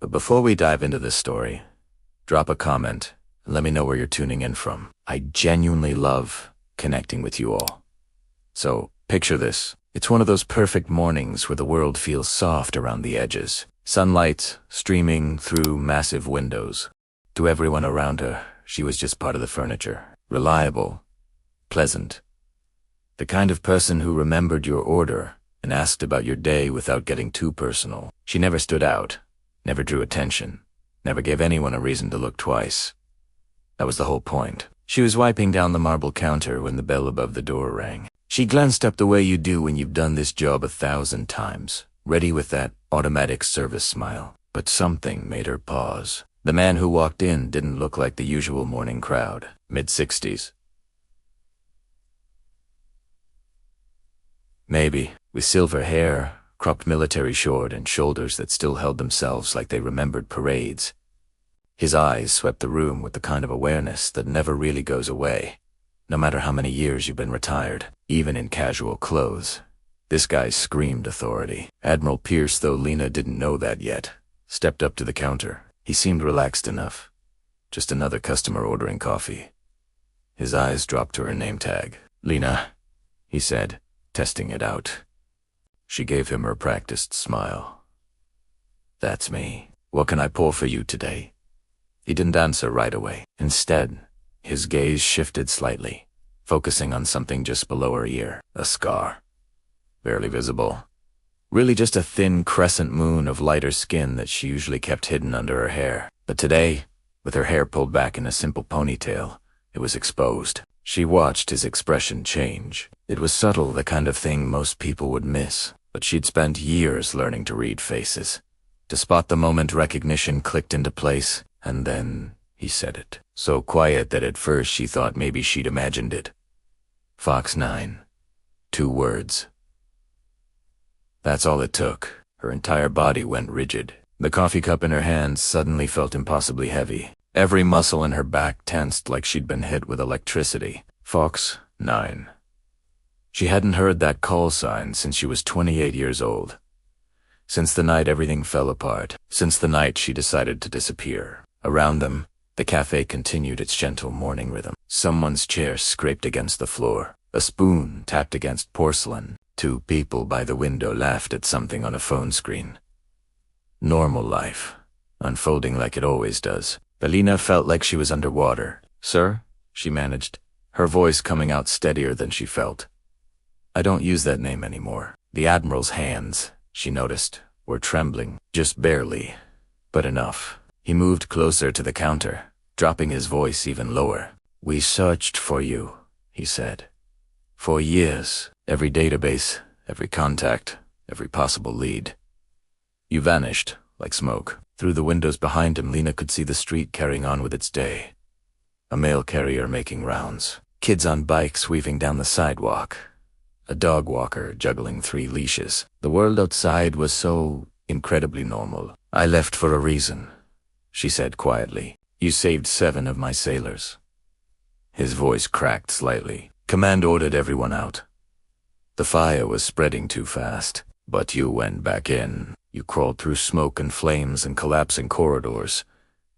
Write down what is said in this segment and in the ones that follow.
But before we dive into this story, drop a comment and let me know where you're tuning in from. I genuinely love connecting with you all. So, picture this. It's one of those perfect mornings where the world feels soft around the edges. Sunlight streaming through massive windows. To everyone around her, she was just part of the furniture. Reliable, pleasant. The kind of person who remembered your order and asked about your day without getting too personal. She never stood out, never drew attention, never gave anyone a reason to look twice. That was the whole point. She was wiping down the marble counter when the bell above the door rang. She glanced up the way you do when you've done this job 1,000 times, ready with that automatic service smile. But something made her pause. The man who walked in didn't look like the usual morning crowd, mid-60s. Maybe, with silver hair, cropped military short, and shoulders that still held themselves like they remembered parades. His eyes swept the room with the kind of awareness that never really goes away, no matter how many years you've been retired, even in casual clothes. This guy screamed authority. Admiral Pierce, though Lena didn't know that yet, stepped up to the counter. He seemed relaxed enough. Just another customer ordering coffee. His eyes dropped to her name tag. "Lena," he said, testing it out. She gave him her practiced smile. "That's me. What can I pour for you today?" He didn't answer right away. Instead, his gaze shifted slightly, focusing on something just below her ear. A scar. Barely visible. Really just a thin crescent moon of lighter skin that she usually kept hidden under her hair. But today, with her hair pulled back in a simple ponytail, it was exposed. She watched his expression change. It was subtle, the kind of thing most people would miss, but she'd spent years learning to read faces, to spot the moment recognition clicked into place, and then he said it. So quiet that at first she thought maybe she'd imagined it. Fox 9. 2 words. That's all it took. Her entire body went rigid. The coffee cup in her hands suddenly felt impossibly heavy. Every muscle in her back tensed like she'd been hit with electricity. Fox 9. She hadn't heard that call sign since she was 28 years old. Since the night everything fell apart. Since the night she decided to disappear. Around them, the cafe continued its gentle morning rhythm. Someone's chair scraped against the floor. A spoon tapped against porcelain. 2 people by the window laughed at something on a phone screen. Normal life, unfolding like it always does. Belina felt like she was underwater. "Sir?" she managed, her voice coming out steadier than she felt. "I don't use that name anymore." The Admiral's hands, she noticed, were trembling, just barely, but enough. He moved closer to the counter, dropping his voice even lower. "We searched for you," he said. "For years. Every database, every contact, every possible lead. You vanished, like smoke." Through the windows behind him, Lena could see the street carrying on with its day. A mail carrier making rounds. Kids on bikes weaving down the sidewalk. A dog walker juggling 3 leashes. The world outside was so incredibly normal. "I left for a reason," she said quietly. "You saved 7 of my sailors." His voice cracked slightly. "Command ordered everyone out. The fire was spreading too fast, but you went back in. You crawled through smoke and flames and collapsing corridors,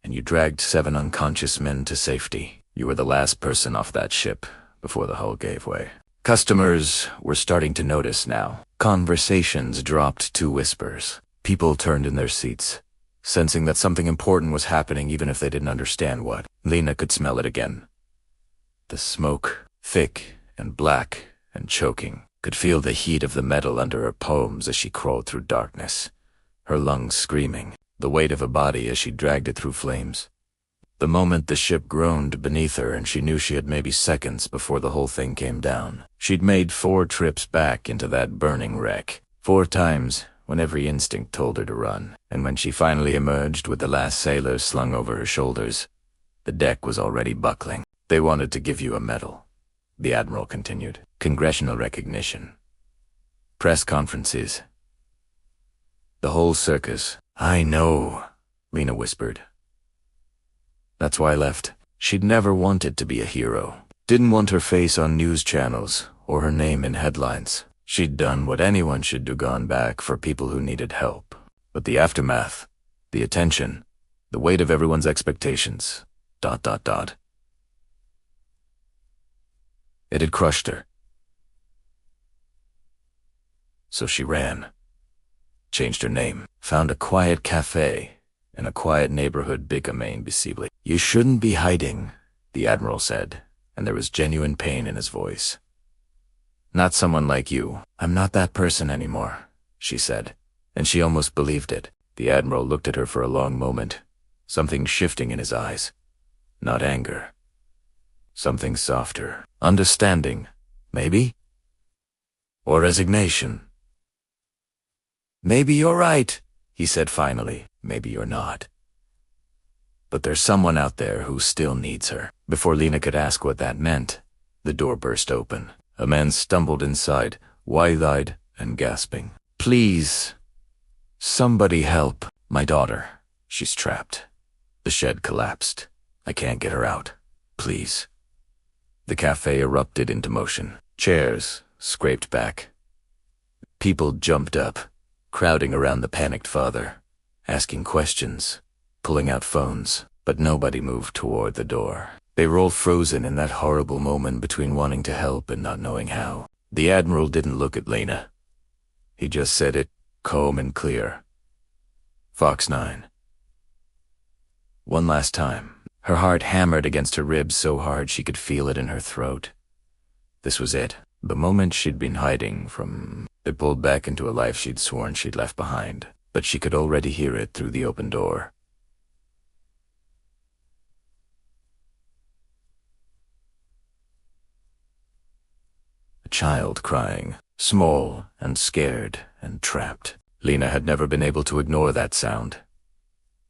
and you dragged 7 unconscious men to safety. You were the last person off that ship before the hull gave way." Customers were starting to notice now. Conversations dropped to whispers. People turned in their seats, sensing that something important was happening even if they didn't understand what. Lena could smell it again. The smoke, thick and black and choking. Could feel the heat of the metal under her palms as she crawled through darkness, her lungs screaming, the weight of a body as she dragged it through flames. The moment the ship groaned beneath her and she knew she had maybe seconds before the whole thing came down. She'd made 4 trips back into that burning wreck, 4 times when every instinct told her to run. And when she finally emerged with the last sailor slung over her shoulders, the deck was already buckling. "They wanted to give you a medal," the Admiral continued. "Congressional recognition. Press conferences. The whole circus." "I know," Lena whispered. "That's why I left." She'd never wanted to be a hero. Didn't want her face on news channels or her name in headlines. She'd done what anyone should do, gone back for people who needed help. But the aftermath, The attention, the weight of everyone's expectations. ... It had crushed her. So she ran. Changed her name. Found a quiet cafe in a quiet neighborhood Bicamain. You shouldn't be hiding, the Admiral said, and there was genuine pain in his voice. Not someone like you. I'm not that person anymore, she said, and she almost believed it. The Admiral looked at her for a long moment, something shifting in his eyes. Not anger. Something softer. Understanding, maybe? Or resignation. Maybe you're right, he said finally. Maybe you're not. But there's someone out there who still needs her. Before Lena could ask what that meant, the door burst open. A man stumbled inside, wide-eyed and gasping. Please, somebody help. My daughter. She's trapped. The shed collapsed. I can't get her out. Please. The cafe erupted into motion. Chairs scraped back. People jumped up, crowding around the panicked father, asking questions, pulling out phones, but nobody moved toward the door. They were all frozen in that horrible moment between wanting to help and not knowing how. The Admiral didn't look at Lena. He just said it, calm and clear. Fox 9. One last time. Her heart hammered against her ribs so hard she could feel it in her throat. This was it. The moment she'd been hiding from. It pulled back into a life she'd sworn she'd left behind, but she could already hear it through the open door. A child crying, small and scared and trapped. Lena had never been able to ignore that sound.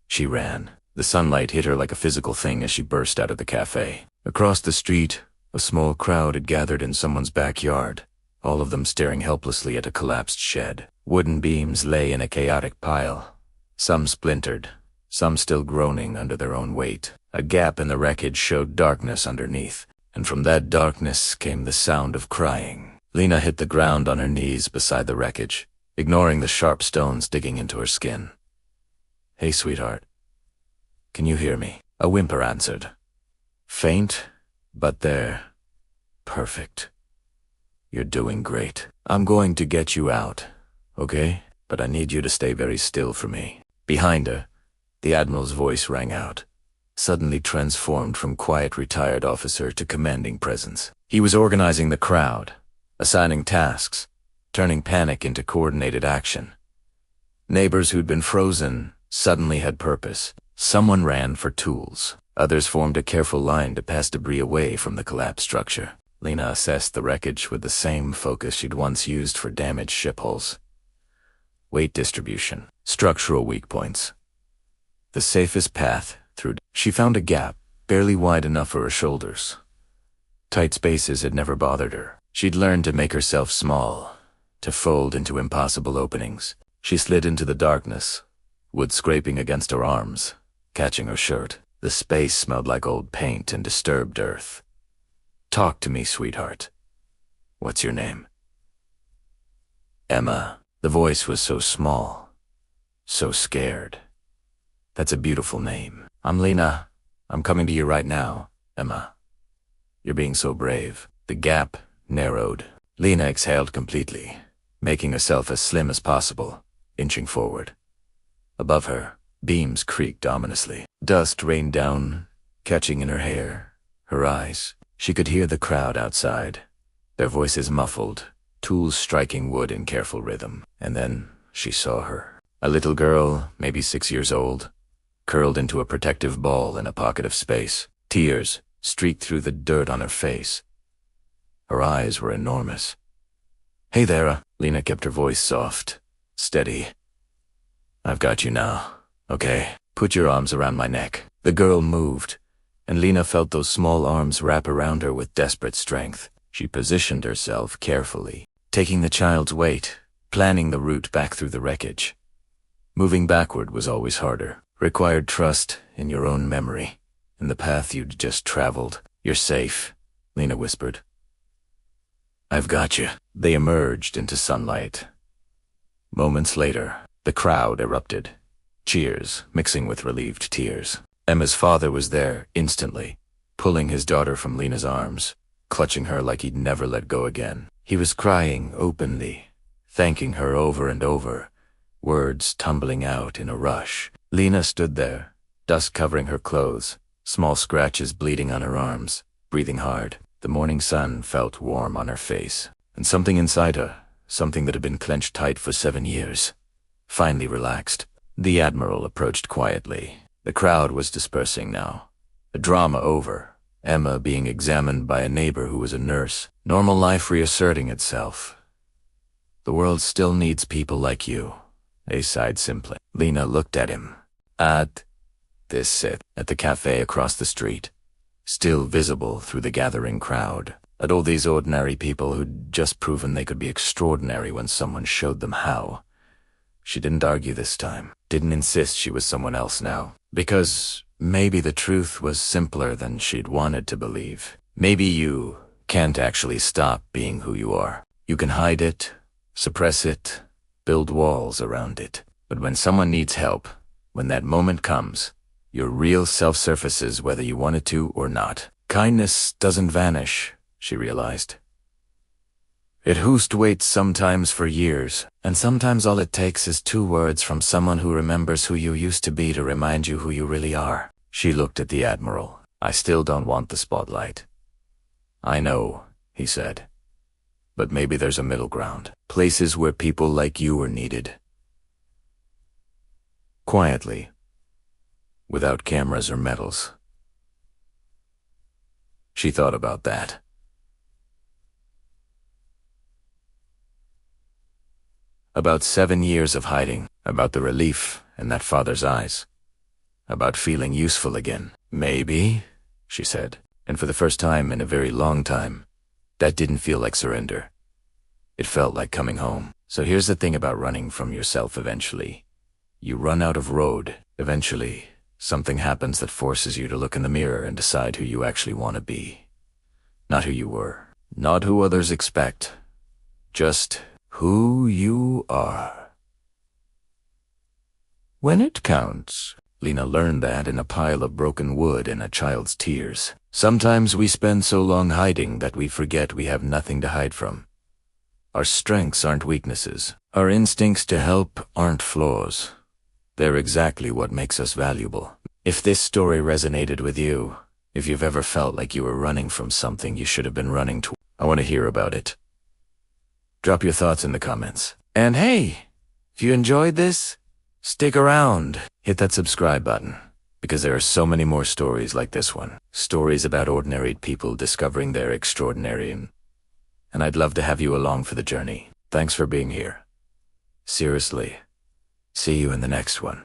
She ran. The sunlight hit her like a physical thing as she burst out of the cafe. Across the street, a small crowd had gathered in someone's backyard, all of them staring helplessly at a collapsed shed. Wooden beams lay in a chaotic pile, some splintered, some still groaning under their own weight. A gap in the wreckage showed darkness underneath, and from that darkness came the sound of crying. Lena hit the ground on her knees beside the wreckage, ignoring the sharp stones digging into her skin. Hey, sweetheart. Can you hear me? A whimper answered. Faint, but there. Perfect. You're doing great. I'm going to get you out, okay? But I need you to stay very still for me. Behind her, the Admiral's voice rang out, suddenly transformed from quiet retired officer to commanding presence. He was organizing the crowd, assigning tasks, turning panic into coordinated action. Neighbors who'd been frozen suddenly had purpose. Someone ran for tools. Others formed a careful line to pass debris away from the collapsed structure. Lena assessed the wreckage with the same focus she'd once used for damaged ship hulls. Weight distribution, structural weak points. The safest path through. She found a gap, barely wide enough for her shoulders. Tight spaces had never bothered her. She'd learned to make herself small, to fold into impossible openings. She slid into the darkness, wood scraping against her arms, catching her shirt. The space smelled like old paint and disturbed earth. Talk to me, sweetheart. What's your name? Emma. The voice was so small, so scared. That's a beautiful name. I'm Lena. I'm coming to you right now, Emma. You're being so brave. The gap narrowed. Lena exhaled completely, making herself as slim as possible, inching forward. Above her, beams creaked ominously. Dust rained down, catching in her hair, her eyes. She could hear the crowd outside, their voices muffled, tools striking wood in careful rhythm. And then she saw her. A little girl, maybe 6 years old, curled into a protective ball in a pocket of space. Tears streaked through the dirt on her face. Her eyes were enormous. Hey there, Lena kept her voice soft, steady. I've got you now, okay? Put your arms around my neck. The girl moved, and Lena felt those small arms wrap around her with desperate strength. She positioned herself carefully, taking the child's weight, planning the route back through the wreckage. Moving backward was always harder, required trust in your own memory, in the path you'd just traveled. You're safe, Lena whispered. I've got you. They emerged into sunlight. Moments later, the crowd erupted, Cheers, mixing with relieved tears. Emma's father was there, instantly, pulling his daughter from Lena's arms, clutching her like he'd never let go again. He was crying openly, thanking her over and over, words tumbling out in a rush. Lena stood there, dust covering her clothes, small scratches bleeding on her arms, breathing hard. The morning sun felt warm on her face, and something inside her, something that had been clenched tight for 7 years, finally relaxed. The Admiral approached quietly. The crowd was dispersing now. The drama over, Emma being examined by a neighbor who was a nurse, normal life reasserting itself. The world still needs people like you, he sighed simply. Lena looked at him. At the cafe across the street, still visible through the gathering crowd. At all these ordinary people who'd just proven they could be extraordinary when someone showed them how. She didn't argue this time, didn't insist she was someone else now, because maybe the truth was simpler than she'd wanted to believe. Maybe you can't actually stop being who you are. You can hide it, suppress it, build walls around it. But when someone needs help, when that moment comes, your real self surfaces whether you want it to or not. Kindness doesn't vanish, she realized. It waits sometimes for years, and sometimes all it takes is 2 words from someone who remembers who you used to be to remind you who you really are. She looked at the Admiral. I still don't want the spotlight. I know, he said. But maybe there's a middle ground. Places where people like you are needed. Quietly, without cameras or medals. She thought about that. About 7 years of hiding, about the relief in that father's eyes, about feeling useful again. Maybe, she said, and for the first time in a very long time, that didn't feel like surrender. It felt like coming home. So here's the thing about running from yourself eventually. You run out of road. Eventually, something happens that forces you to look in the mirror and decide who you actually want to be. Not who you were. Not who others expect. Just who you are. When it counts. Lena learned that in a pile of broken wood and a child's tears. Sometimes we spend so long hiding that we forget we have nothing to hide from. Our strengths aren't weaknesses. Our instincts to help aren't flaws. They're exactly what makes us valuable. If this story resonated with you, if you've ever felt like you were running from something you should have been running to, I want to hear about it. Drop your thoughts in the comments. And hey, if you enjoyed this, stick around. Hit that subscribe button, because there are so many more stories like this one. Stories about ordinary people discovering their extraordinary, and I'd love to have you along for the journey. Thanks for being here. Seriously. See you in the next one.